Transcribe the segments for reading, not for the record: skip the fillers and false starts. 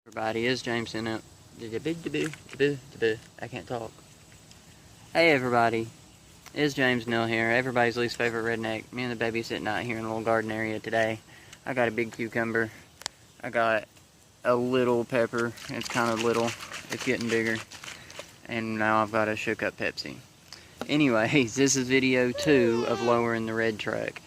Everybody, is James in it. I can't talk. Hey everybody, it's James Mill here, everybody's least favorite redneck. Me and the baby sitting out here in a little garden area today. I got a big cucumber. I got a little pepper. It's kind of little. It's getting bigger. And now I've got a shook up Pepsi. Anyways, this is video 2 of lowering the red truck.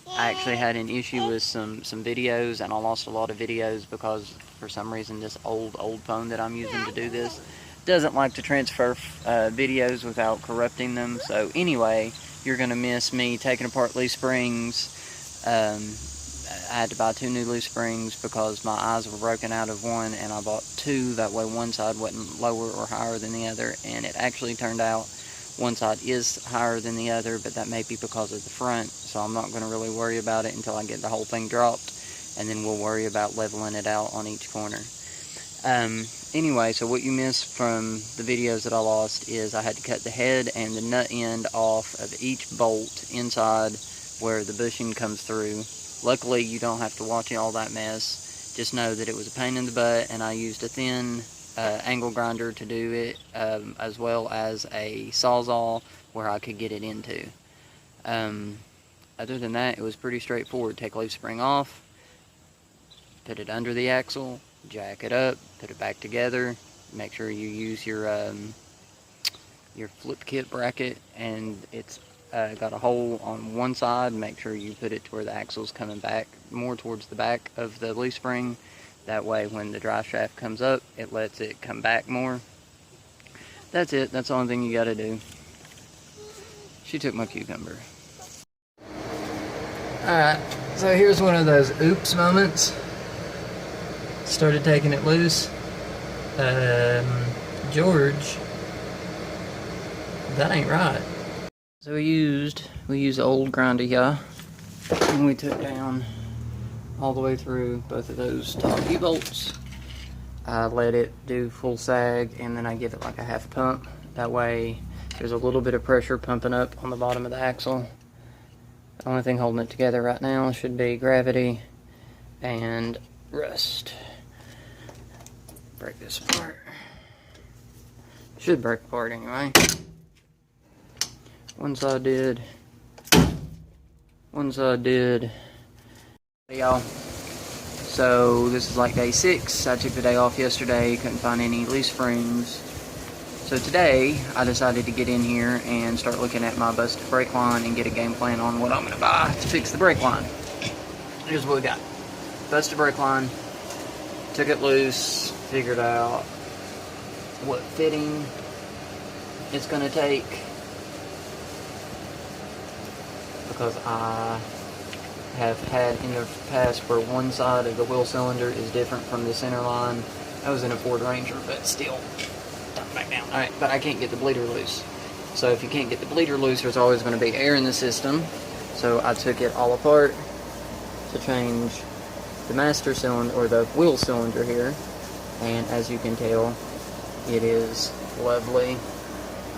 I actually had an issue with some videos, and I lost a lot of videos because for some reason this old phone that I'm using to do this doesn't like to transfer videos without corrupting them. So anyway, you're going to miss me taking apart leaf springs. I had to buy 2 new leaf springs because my eyes were broken out of one, and I bought 2, that way one side wasn't lower or higher than the other, and it actually turned out one side is higher than the other, but that may be because of the front, so I'm not going to really worry about it until I get the whole thing dropped, and then we'll worry about leveling it out on each corner. Anyway, so what you missed from the videos that I lost is I had to cut the head and the nut end off of each bolt inside where the bushing comes through. Luckily, you don't have to watch all that mess. Just know that it was a pain in the butt, and I used a thin angle grinder to do it, as well as a sawzall where I could get it into. Other than that, it was pretty straightforward. Take leaf spring off, put it under the axle, jack it up, put it back together. Make sure you use your flip kit bracket, and it's got a hole on one side. Make sure you put it to where the axle's coming back more towards the back of the leaf spring. That way when the drive shaft comes up, it lets it come back more. That's it. That's the only thing you gotta do. She took my cucumber. Alright, so here's one of those oops moments. Started taking it loose. George, that ain't right. So we used old grinder, yeah, and we took down all the way through both of those top U-bolts. I let it do full sag, and then I give it like a half pump. That way there's a little bit of pressure pumping up on the bottom of the axle. The only thing holding it together right now should be gravity and rust. Break this apart. Should break apart anyway. One side did. One side did. Hey y'all, so this is like day 6. I took the day off yesterday, couldn't find any leaf springs. So today, I decided to get in here and start looking at my busted brake line and get a game plan on what I'm going to buy to fix the brake line. Here's what we got. Busted brake line, took it loose, figured out what fitting it's going to take, because I have had in the past where one side of the wheel cylinder is different from the center line. I was in a Ford Ranger, but still, turn back down. Alright, but I can't get the bleeder loose. So if you can't get the bleeder loose, there's always going to be air in the system. So I took it all apart to change the master cylinder, or the wheel cylinder here. And as you can tell, it is lovely.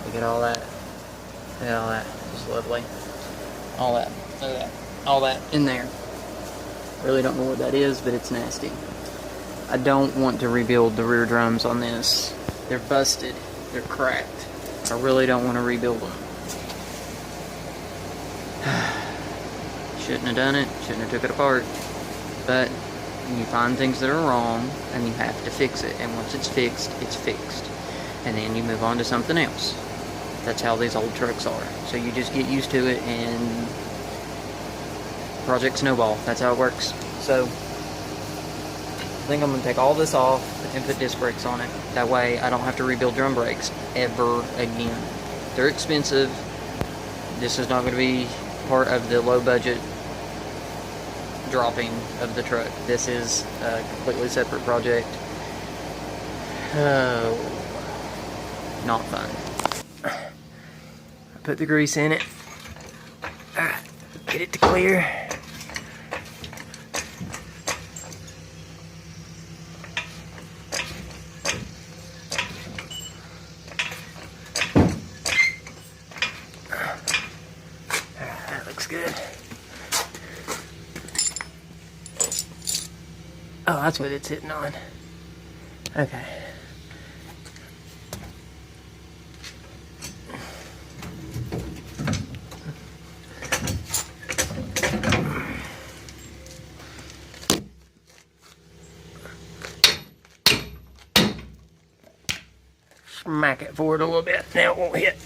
Look at all that. Look at all that. It's lovely. All that. Look at that. All that in there. Really don't know what that is, but it's nasty. I don't want to rebuild the rear drums on this. They're busted. They're cracked. I really don't want to rebuild them. Shouldn't have done it. Shouldn't have took it apart. But you find things that are wrong, and you have to fix it. And once it's fixed, it's fixed. And then you move on to something else. That's how these old trucks are. So you just get used to it, and project snowball. That's how it works. So I think I'm going to take all this off and put disc brakes on it. That way I don't have to rebuild drum brakes ever again. They're expensive. This is not going to be part of the low budget dropping of the truck. This is a completely separate project. Oh, not fun. I put the grease in it. Get it to clear. Good. Oh Oh, that's what it's hitting on. Okay. Smack it forward a little bit. Now it won't hit.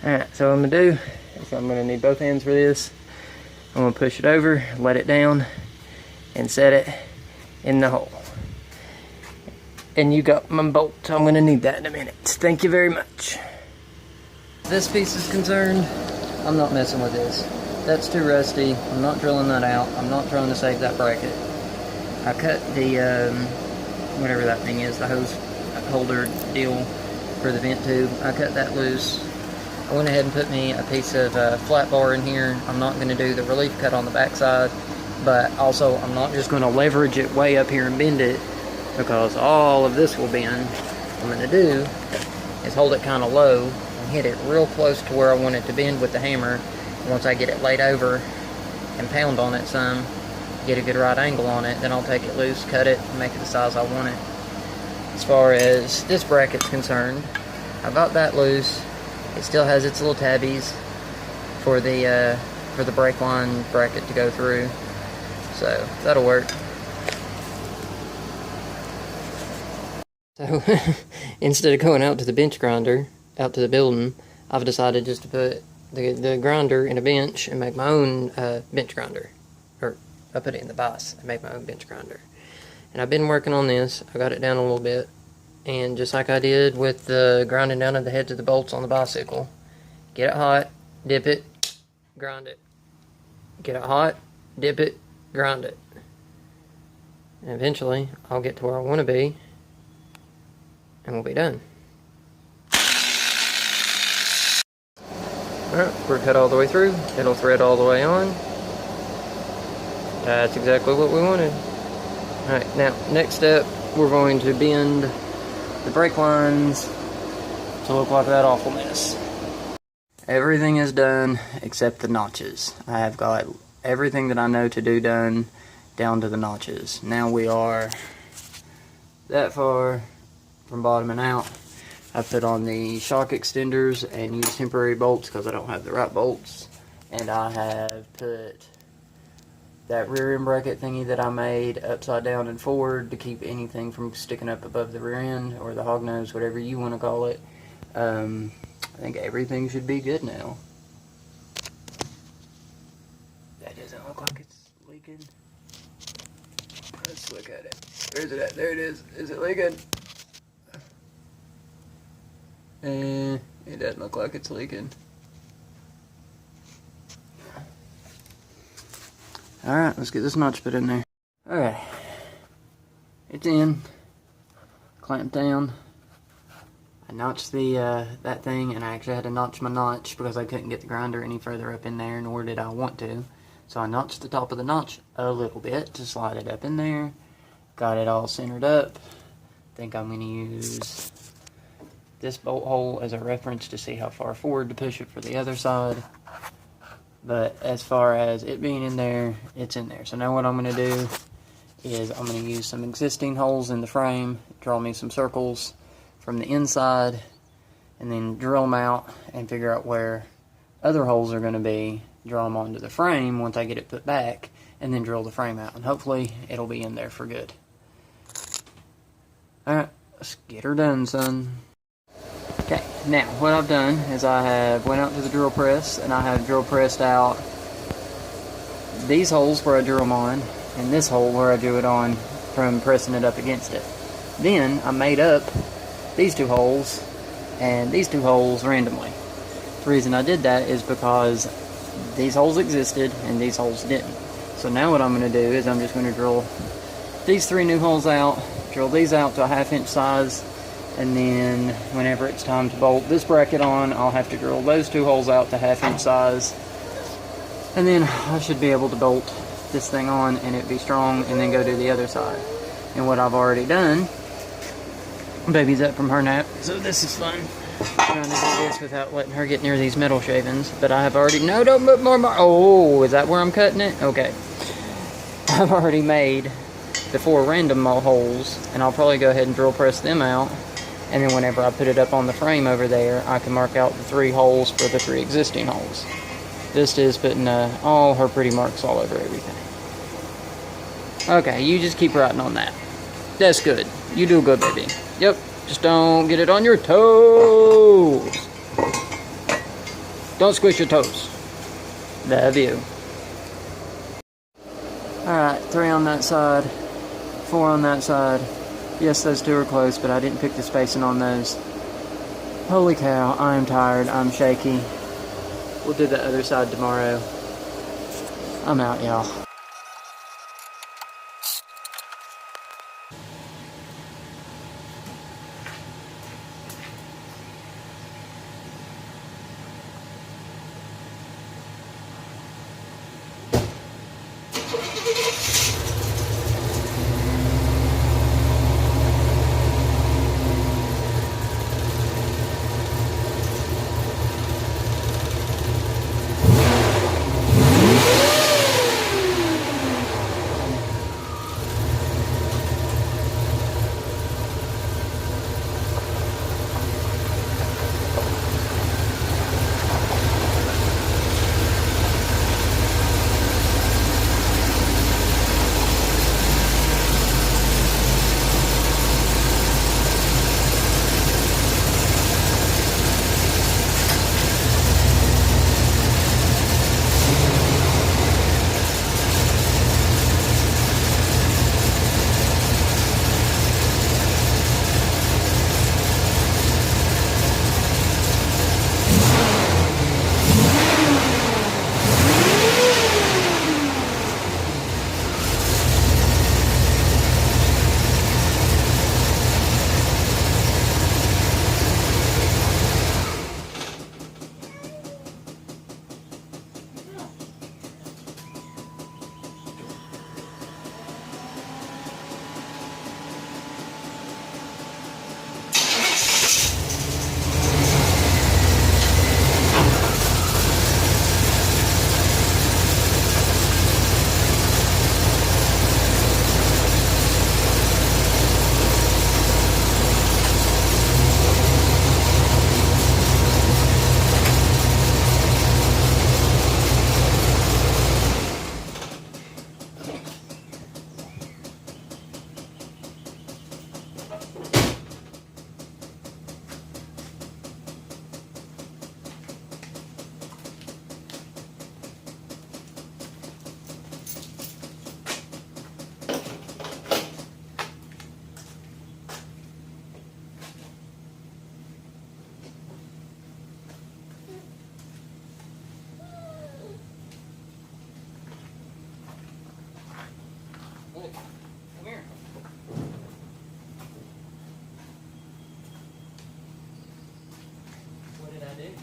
Alright, so what I'm going to do is I'm going to need both ends for this. I'm going to push it over, let it down, and set it in the hole. And you got my bolt. I'm going to need that in a minute. Thank you very much. This piece is concerned, I'm not messing with this. That's too rusty. I'm not drilling that out. I'm not trying to save that bracket. I cut the, whatever that thing is, the hose holder deal for the vent tube. I cut that loose. I went ahead and put me a piece of flat bar in here. I'm not going to do the relief cut on the backside, but also I'm not just going to leverage it way up here and bend it, because all of this will bend. What I'm going to do is hold it kind of low and hit it real close to where I want it to bend with the hammer. And once I get it laid over and pound on it some, get a good right angle on it, then I'll take it loose, cut it, and make it the size I want it. As far as this bracket's concerned, I got that loose. It still has its little tabbies for the brake line bracket to go through, so that'll work. So instead of going out to the bench grinder, out to the building, I've decided just to put the grinder in a bench and make my own bench grinder. Or I put it in the vise and make my own bench grinder. And I've been working on this. I got it down a little bit. And just like I did with the grinding down of the heads of the bolts on the bicycle, get it hot, dip it, grind it. Get it hot, dip it, grind it. And eventually, I'll get to where I want to be, and we'll be done. Alright, we're cut all the way through. It'll thread all the way on. That's exactly what we wanted. Alright, now, next step, we're going to bend the brake lines to look like that awful mess. Everything is done except the notches. I have got everything that I know to do done down to the notches. Now we are that far from bottoming out. I put on the shock extenders and used temporary bolts because I don't have the right bolts. And I have put that rear end bracket thingy that I made upside down and forward to keep anything from sticking up above the rear end, or the hog nose, whatever you want to call it. I think everything should be good now. That doesn't look like it's leaking. Let's look at it. Where's it at? There it is. Is it leaking? It doesn't look like it's leaking. Alright, let's get this notch put in there. Okay. It's in. Clamped down. I notched the that thing, and I actually had to notch my notch because I couldn't get the grinder any further up in there, nor did I want to. So I notched the top of the notch a little bit to slide it up in there. Got it all centered up. I think I'm going to use this bolt hole as a reference to see how far forward to push it for the other side. But as far as it being in there, it's in there. So now what I'm going to do is I'm going to use some existing holes in the frame, draw me some circles from the inside, and then drill them out and figure out where other holes are going to be, draw them onto the frame once I get it put back, and then drill the frame out. And hopefully it'll be in there for good. Alright, let's get her done, son. Okay, now what I've done is I have went out to the drill press and I have drill pressed out these holes where I drew them on and this hole where I drew it on from pressing it up against it. Then I made up these two holes and these two holes randomly. The reason I did that is because these holes existed and these holes didn't. So now what I'm going to do is I'm just going to drill these three new holes out, drill these out to a 1/2 inch size, and then whenever it's time to bolt this bracket on, I'll have to drill those two holes out to 1/2 inch size, and then I should be able to bolt this thing on and it be strong, and then go to the other side. And what I've already done, baby's up from her nap, so this is fun. Trying to do this without letting her get near these metal shavings, but I have already, no, don't put more, oh, is that where I'm cutting it? Okay. I've already made the 4 random holes, and I'll probably go ahead and drill press them out, and then whenever I put it up on the frame over there, I can mark out the 3 holes for the 3 existing holes. This is putting all her pretty marks all over everything. Okay, you just keep writing on that. That's good. You do good, baby. Yep, just don't get it on your toes. Don't squish your toes. Love you. Alright, 3 on that side, 4 on that side. Yes, those 2 are close, but I didn't pick the spacing on those. Holy cow, I am tired, I'm shaky. We'll do the other side tomorrow. I'm out, y'all. Come here. What did I do? Did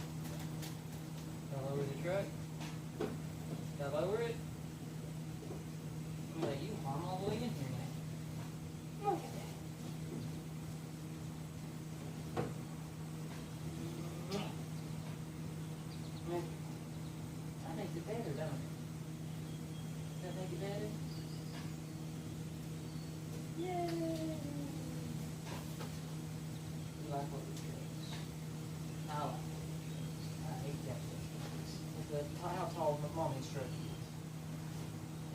I lower the truck? Did I lower it? I'm gonna let you harm all the way in here now. Look at that. I think it's better, don't it? Does that make it better? Yay! You like what we chose. I like what we chose. I hate that. How tall mommy's truck is.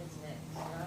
It's next, right?